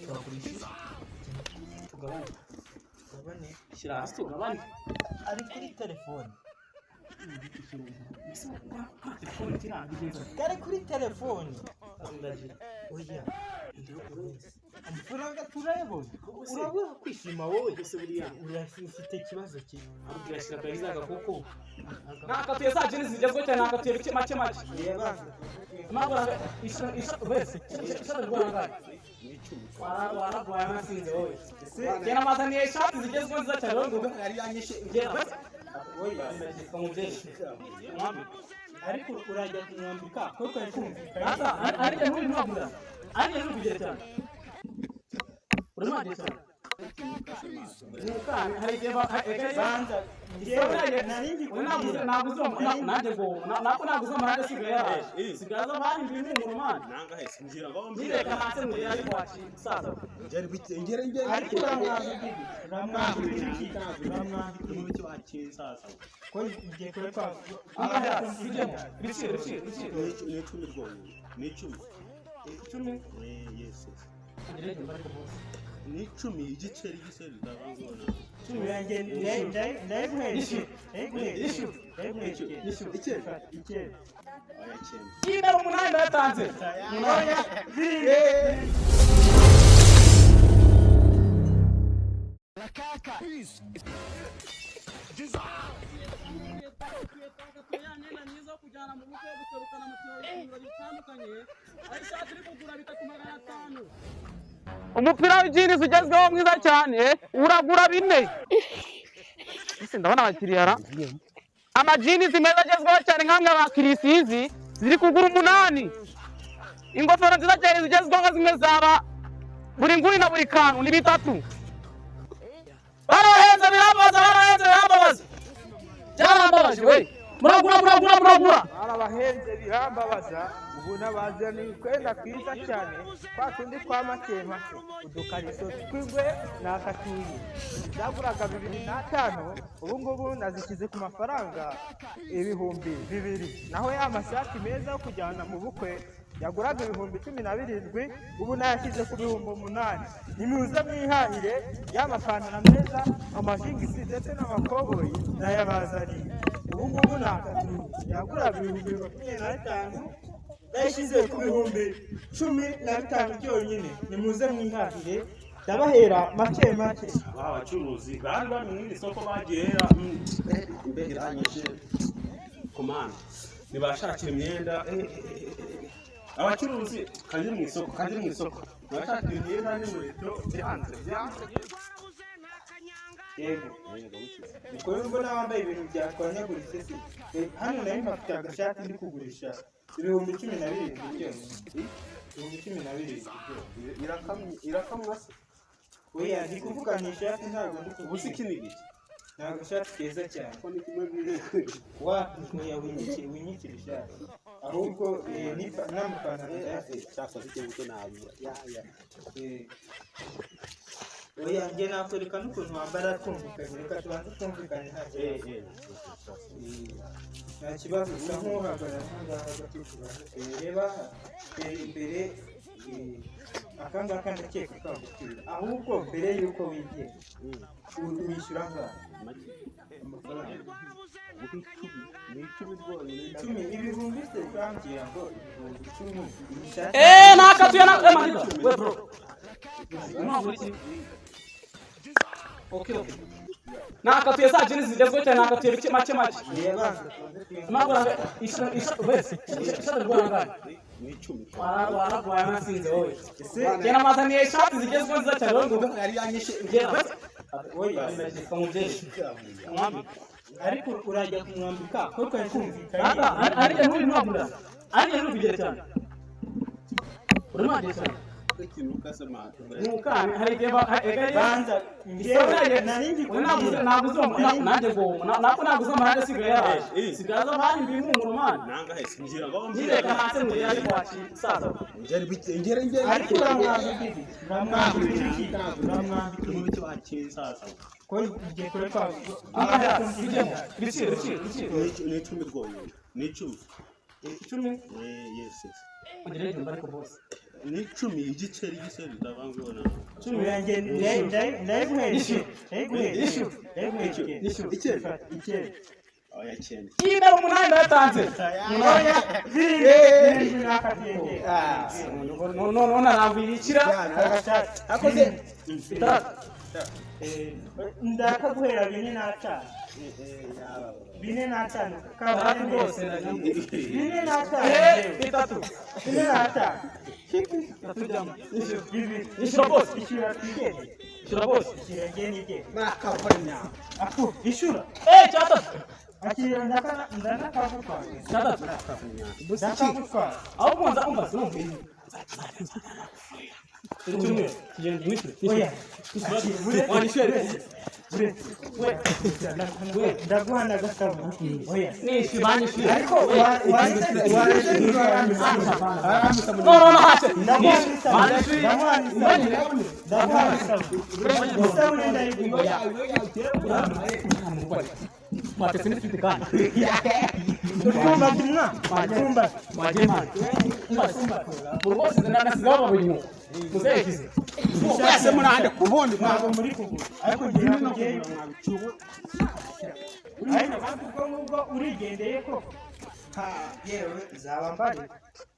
turagurisha tugabane shyira hasi tugabane ari kuri telefone kari kuri telefone oya amafaranga turayabona urabura kwishima wowe gusa buriya urafite ikibazo kimwe urashaka kayizaga kuko nakatuye za jini zigezweho cyane nakatuye bike make reba nabura isha wese isha rwanda waragwaye amasinze wowe gena mazaniye ishati zigezweho nziza cyane wowe ngo ari yanyishe gena oya kamubyeyi ariko urajya kumwambika kuko kumvikana ariko muri ntwabura ariko n'ubigere cyane urumva cyane nukane hari igihe banza naguze amahanga sigaye abandi ibintu mu mwana nangahe sinjira ngo ndireka hanze mu gihe ari kwakira umusaza ngere bigengere ariko uramwambika mu cyo akiri sasa ko igiye kure kwa biciro ni 10 rwose ni 10 yes ni 10 igiceri ndabangona 10 yanjye ndayiguheshe Kina umunani ndatanze oya Kaka kujyana mu bukwe guserukana mu kirori bitandukanye ari shati iri kugura 3,500 umupira w'ijini ugezweho mwiza cyane uragura 4 ese ndabona abakiriya ra amajini meza agezweho cyane nkamwe abakirisizi ziri kugura 8 ingofero nziza cyane zigezweho zimwe zaba buri nguni na buri kantu ni 3 barahenze birambabaza byarambabaje we muragura arabahenze birambabaza ubu nabazani kwenda kwiza cyane kwa tundi kwa make udukariso twigwe nakatuye zaguraga 2,500 ubu ngubu nazikize ku mafaranga 2,000 naho ya mashati meza yo kujyana mu bukwe yaguraga 17,000 ubu nayashyize ku 8,000 nimuze mwihahire y'amapantaro meza amajingisi ndetse n'amakoboyi nayabazaniye ubu ngubu nakatuye yaguraga 25,000 yashyize ku 15,000 byonyine nimuze mwihahire ndabahera make abacuruzi bari bari mu isoko bagera iranyije komanda nibashakira imyenda abacuruzi kandi mu isoko bashakira imyenda n'inkweto byanze yego niko mbona wambaye ibintu byatwanyaguritse se hano nayo mpafite agashati ndi kugurisha 12,000 byonyine 12,000 irakamwa se oya ndi kuvuganisha ishati ntabwo ndi kuvuga ubusi kinigi ntabwo ishati keza cyane ko ni kimwe oya winyikira ishati ahubwo n'amapantaro cyangwa se cyo nabura oya njye nakwereka n'ukuntu wambara twumvikanye reka tubanze twumvikanye nta kibazo usa nk'uhagarara nk'ahangaha hagati reba imbere akangaka ndakeka kagutira ahubwo mbere y'uko wigiye wishyura angahe amafaranga 10 ibihumbi se urambwira ngo 10 nakatuye na manida we bro okay nakatuye za jini zigezweho cyane nakatuye bike make reba nabura isha wese isha rwanda ni 10 waragwaye amasinze wowe gena mazaniye ishati zigezweho nziza cyane wowe ngo ari yanyishe gena oya kamubyeyi ariko urajya kumwambika kuko kumvikana ariko muri ntwabura ariko n'ubigere cyane urumva cyane ikintu kasema nukane hari igihe banza naguze amahanga sigaye abandi ibintu mu mwana nangahe sinjira ngo ndireka hanze mu gihe ari kwakira umusaza ngere bigengere ariko uramwambika mu cyo akiri sasa ko igiye kure kwa biciro ni 10 rwose ni 10 10 yes ndireka ariko bose ni 10 igiceri ndabangona 10 yanjye ndayiguhereje ikeri oya cyane ina umunani ndatanze oya zirindwi nakatenge no narambirikira akoze ndakaguhera 4 bine n'atanu kabari rwose bine n'atanu bitatu bine n'atanu ishura bose ishura twigende ishura bose ishura ngenige nakavanya aku ishura cyatatu akira ndakavutwa cyatatu ndakavutwa aho kwanza umva sinumva Tumwe, kijana mwisho. oya Wanishere. ndaguhana gasabo oya Ni shibani shi. ariko No, hache. Mate sini fitikana. Kumba tumwa. Kumba. Majema. Murugosi zina sigaba binyu. Muzekize. Mwese munahande kubondi Ntabwo muri kugura. Ariko ngiye kugiye mwabicubu. Ariko nubwo urigendeye ko yewe zaba mbari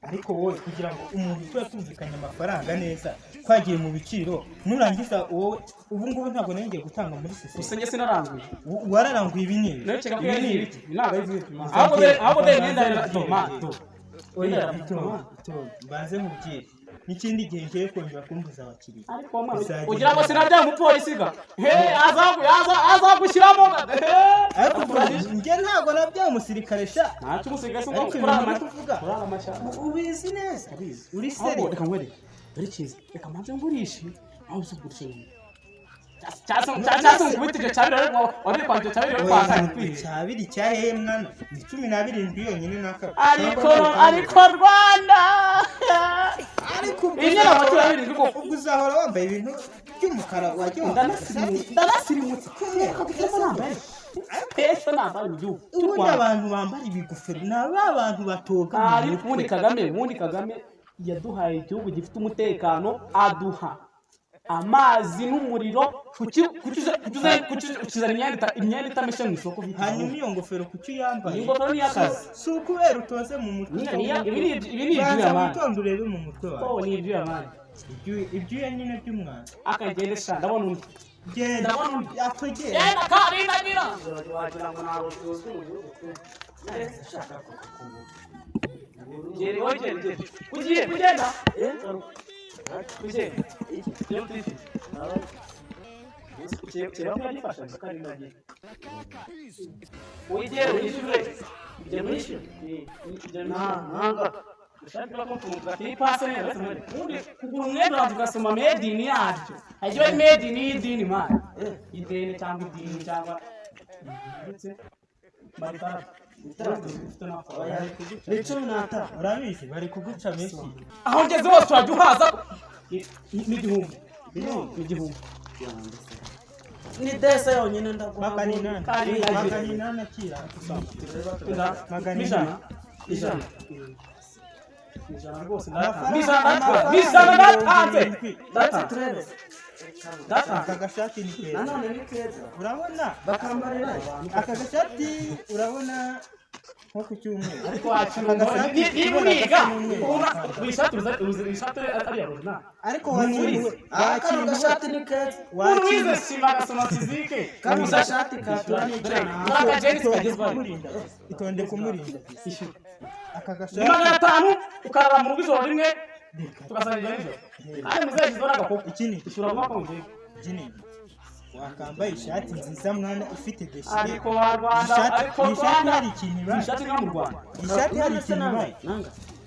ariko wowe kugira ngo umuntu twese tumvikanye amafaranga neza twagiye mu biciro nurangiza wowe ubu ngubu ntabwo nengeye gutanga muri sisi Usenge sinaranguye. wararanguye ibinini Naceka ko yari ibiti. Ntabwo ari ibiti. Ahubwo de nenda ya tomato. Oya mbanze mubwire n'ikindi gihe ngiye kongera kumbuza abakiriya ariko ugira ngo sinabya umupolisi ga azagushyiramo ariko njye ntabwo nabya umusirikare sha ntacyo umusirikare ariko kurara kuvuga ubizi neza uri seri reka ngwere dore cyiza reka manze ngurishe aho uzugurisha cyasa nkubitije cyabira wabiri kwanje cyabira kwakana cyabiri cyahe mwana ni 17 yonyine naka ariko Rwanda ariko inyana watu babiri ndiko uzahora wambaye ibintu by'umukara wajya ndanasirimutse kuko nambaye pesa nambaye mu gihugu ubundi abantu bambara ibigofero ni abantu batoga ariko ubundi Kagame yaduhaye igihugu gifite umutekano aduha amazi n'umuriro kukiza imyenda itameshe mu isoko hanyuma iyo ngofero kuki yambaye ingofero ni y'akazi si ukubera utoze mu mutwe ibi ni iby'uyamani witonde urebe mu mutwe wawe ni iby'uyamani ibyuya nyine by'umwana akagenda sha ndabona undi genda atogera genda karinda gira wagira ngo ntabwo tuzwi mu gihugu ugiye kugenda ugasoma made in yaryo hajyiwe made in y'idini mani ideni cyangwa idini cyangwa urabizi bari kuguca menshi aho ngeze hose wajya uhaza n'igihumbi ni desa yonyine ndaguha maganinani akira ijana rwose n'ijana natanze aka gashati ni keza urabona bakambarira aka gashati urabona nko ku cyumweru ariko wacyumva niba uniga wishati ari ya runa ariko wanyuriwe aka gashati ni keza wize sima gasoma fizike kandi gashati katura n'ijana aka jenisi kagezwaho itonde kumurinda aka ni gashati 500 ukarara mu rugo ijoro rimwe tugasangira nijoro kandi muzegizo n'agakoko ikini ishura makonje jini wakambaye ishati nziza mwana ifite deshire ariko wa Rwanda ariko ishati hari ikintu ibaye ishati nka mu Rwanda ishati hari ikintu ibaye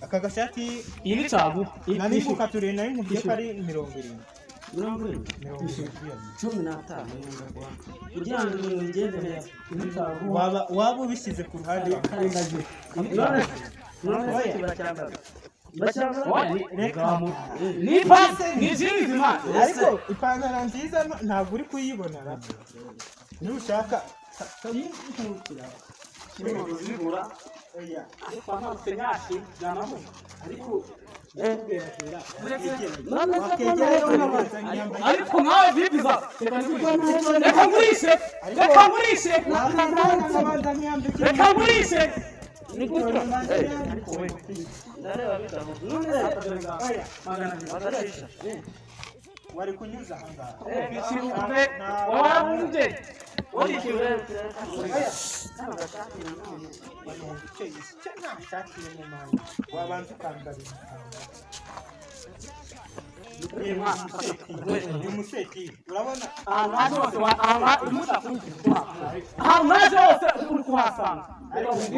aka gashati iyi ni cagu nani kukature nari nkubye ko ari 70 15 kugira ngo ibintu bigende neza waba ubishyize ku ruhande karindagiye none bacyambaza ni pase ni jinzi man ariko ipantaro nziza ntabwo uri kuyibona niba ushaka zigura oya ariko ntabwo nyashi byanaho ariko ariko nawe bibiza reka ngurishe reka ngurishe reka ngurishe wari kunyuza ahangaha warabunze wabanza ukambara umuseki urabona ahantu hose uri kuhasanga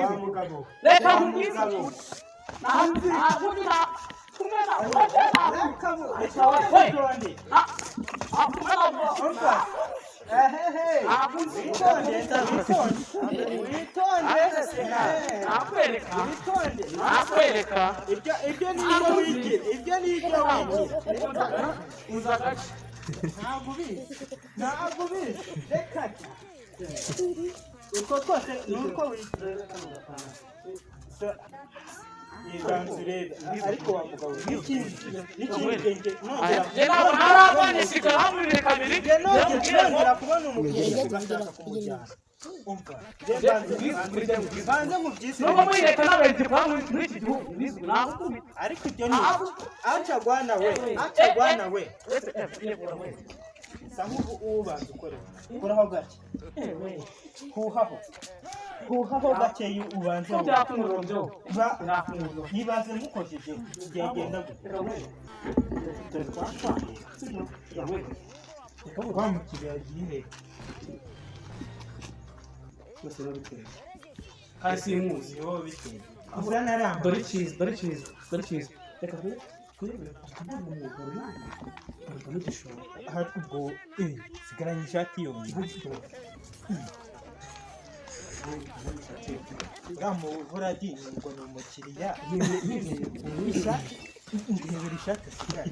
wa mugabo reka nkubwize nakwereka ibyo ni ibyo wigira ibyo ni ibyo wigira uza agace ntabwo ubizi reka uko twose ni uko wigira yiganza urebe ariko wa mugabo n'ikindi genge nongera kubona umugabo ugashaka kumujyana umva banze mu byisi ariko ibyo ni acagwana we sa nk'ubu ubanza ukoraho gake huhaho gakeya ubanze ntibaze mukojeje byagenda wa mukiriya agiye bose babiteye hasi y'umuzi ni wowe biteye gusa naramba dore cyiza reka aha ubwo sigaranye ishati yonyine uramubura ngo ni umukiriya ndebera ishati asigaye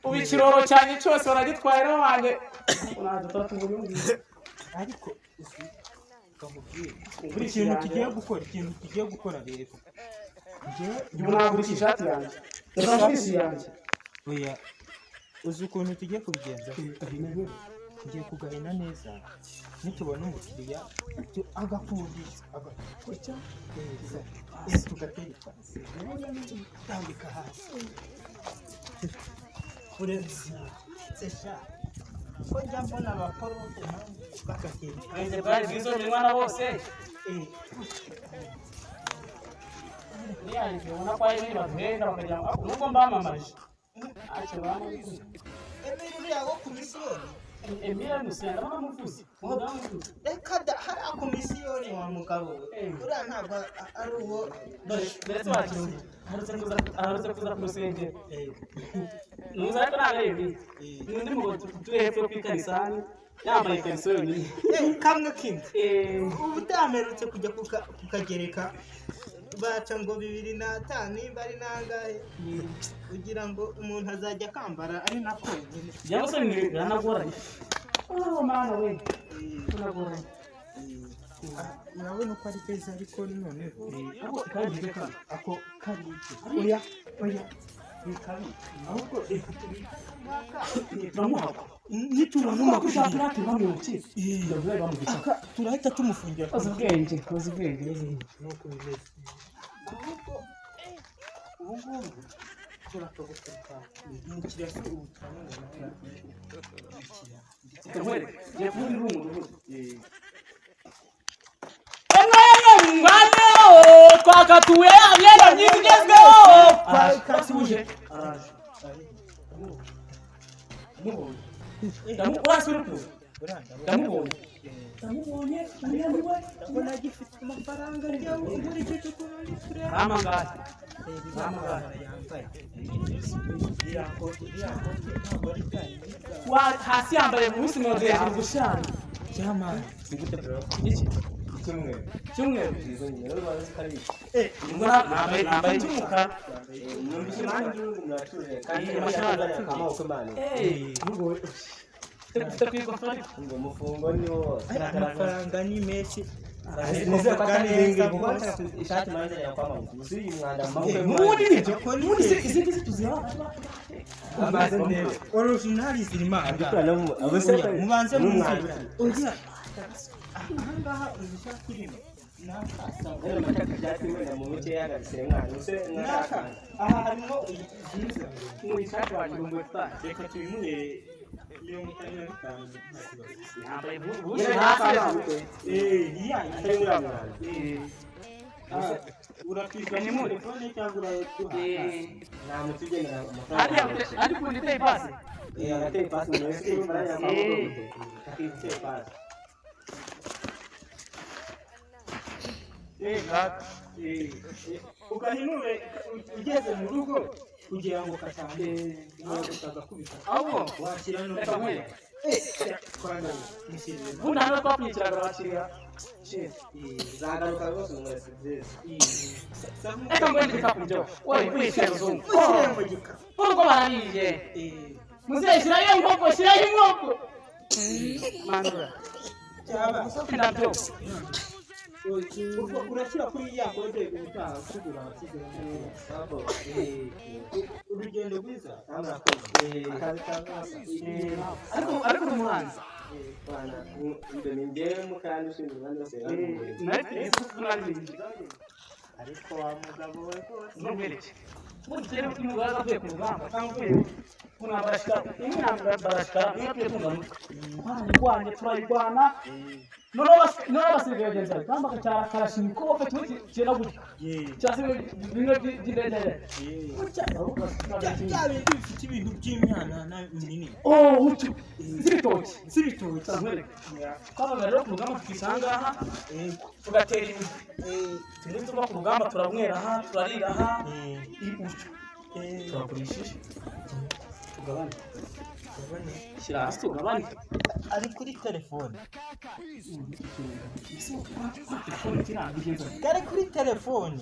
ubu ikiroro cyanjye cyose baragitwaye rero wanjye ariko ikintu tugiye gukora rero ubu nagurisha ishati yanjye ndabona yanjye oya uzi ukuntu tugiye kubigenza tugiye kugahina neza nitubona umukiriya agakundisha agakurikiza tugatereka tambika hasi uretsesha ko njya mbona abakorofe bwenge bwari bwiza mwana bose niyanjye ubona ko ari ibintu baduhenda bakagira ngo nubwo mbamamaje ntacyo bamamaje uriya wo ku misiyoni Emile Musenda baramuvuze reka hari akomisiyoni wa mugabo uriya ntabwo ari uwo ndetse wakiriye aharutse kuza ku rusengero nuza ariko ntabwo ari ibi n'undi mugabo turi hepfo yo kuri kanisani yambaye ikariso yonyine kamwe k'inzu ubu utamerutse kujya kukagereka baca ngo 2005 nimba ari nangahe kugira ngo umuntu azajya akambara ari nako nyine byose biranagoranye mana we biranagoranye urabona ko ari keza ariko none ako kagiye ako kari oya bikabi ahubwo turamuhaka nituramuha kushaka turamuki turahita tumufungira azi ubwenge nuko bimeze ahubwo ubu turatogoka umukiriya se ubu turamubona ngiye kuvuga irungu twakatuye imyenda myiza igezweho kasuje araje urasubira kuza ndamubonye ndabona agifite amafaranga njyewe nkurikije ukuntu ndi kureba amangara yambaye iriya koti ntabwo ari bwari hasi yambaye munsi mode hejuru gushana cyamani iki cyumweru nambaye cy'umukara amafaranga ni menshi neza kandi ngiye gukora ishati manze ya kwa mama musuye umwanda mabwe muri nibyo muri izindi tuziha amaze ndebe original zirima abose mubanze mumwanda oya ahangaha izishati irimo Era mataka jati wenda mu muce yagasire mwana use naka aha harimo iziza mu ishati wajumwe twa reka tubimuhe 55 yambaye Yeye hapa iya atengura mwana urakwishyura ni muri telefone cyangwa uraduha nta mutugenera amafaranga ari kundi pay pass agateye pasi mu wese baranya kwa mugabo akiteye pasi ugahinure ugeze mu rugo kugira ngo katange utaza kubita ahubwo wakira no reka nkwe kwanga mushyirire ubu nta no twakurikiraga abakiriya zagaruka rwose mu wese byiza reka ngwende igikapu byo wowe kwishyira uzungu ushyire mu gikapu urugo barariye muzehe shyirayo inkoko shyirayo inkoko manura cyaba ndabyo urashyira kuri ya kode ubutaha kugura sabo urugendo rwiza akazi kazasa ariko ni umuhanzi bana imbere njyewe mukandi ushinzwe abandi bose naretse isuku naririmbye ariko wa mugabo we rwose n'ubwereke mugere kumugara avuye ku rugamba cyangwa uvuye kuna barashika imyamba barashika niyo tuye kumva twanye turayirwana none abasirikare bagenzi bawe bambaga cyara karashimiko bafite uti cyera gutya cyase bimwe by'indege bya bintu bifite ibintu by'imyana na minini utu zibitoki z'ibitoki twaba rero ku rugamba tukisanga aha tugatera tumwe tuva ku rugamba turamwera aha turarira aha utyo turakurishije tugabane shyira hasi tugabane ari kuri telefone telefone kirangiza kari kuri telefone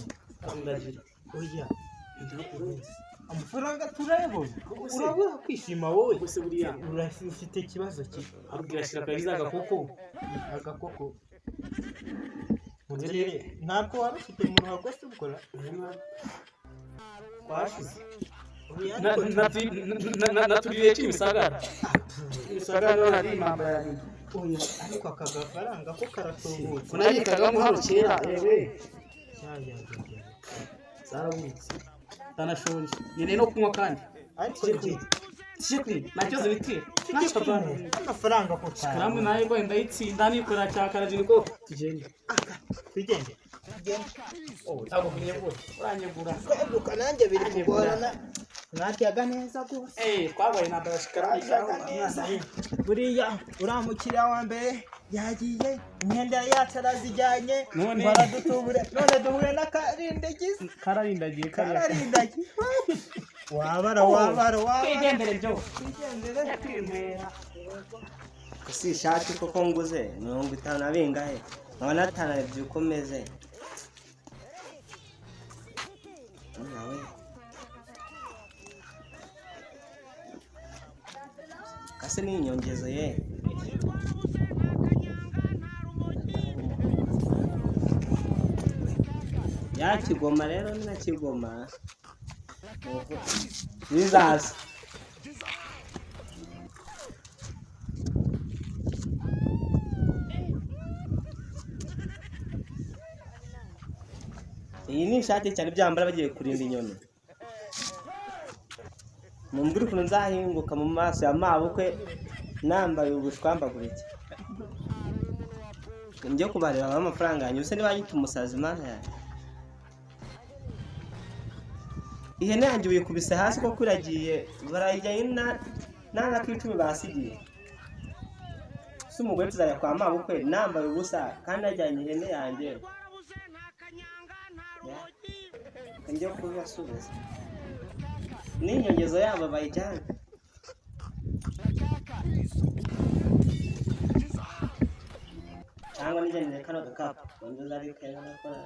ndagira oya amafaranga turayabona urabura kwishima wowe gusa buriya ufite ikibazo ki abwira shyira kariza agakoko agakoko murere ntabwo wari ufite mu ruhago se ukora twashize naturiye cy'imisagara imisagara hari impamba ya nyuma oya ariko aka gafaranga ko karatubutse unabikagamo hano kera yewe zarabutse ndanashonje nkeneye no kunywa kandi ariko shikwi nacyo zibitira amafaranga ko cyane karamwe nayo ngo ndayitsinda nikora cya karajini ko tugende tugende ntabwo kunyegura uranyegura kweguka nanjye biri kugorana mwatyaga neza rwose twabaye na barashikara buriya uriya mukiriya wa mbere yagiye imyenda yacu arazijyanye none baradutubure none duhure n'akarindagizi kararindagiye kararindagiye wabara twigendere byo twigendere kwimera si ishati koko nguze 50 bingahe nkaba natanarebye uko meze nawe kase ni inyongezo ye ya kigoma rero ni na kigoma bizaza iyi ni ishati cyane byambara bagiye kurinda inyoni mumbwire ukuntu nzahinguka mu maso ya mabukwe nambaye ubushwambagurike njye kubareba amafaranga yanyu se niba yita umusazi mana yanjye ihene yanjye uyikubise hasi ko kuragiye barayijyanye nanga k'icumi basigiye si umugore tuzajya kwa mabukwe nambaye ubusa kandi ajyanye ihene yanjye njye kubasubiza n'inyongezo yabo bayijyane cyangwa nijyanire kano gakapu wenda uzabikora nakora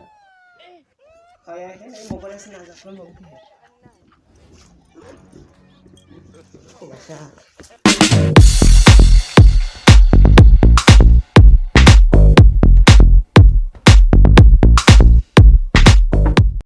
kaya hene y'umugore sinaza kumubwira ko bashaka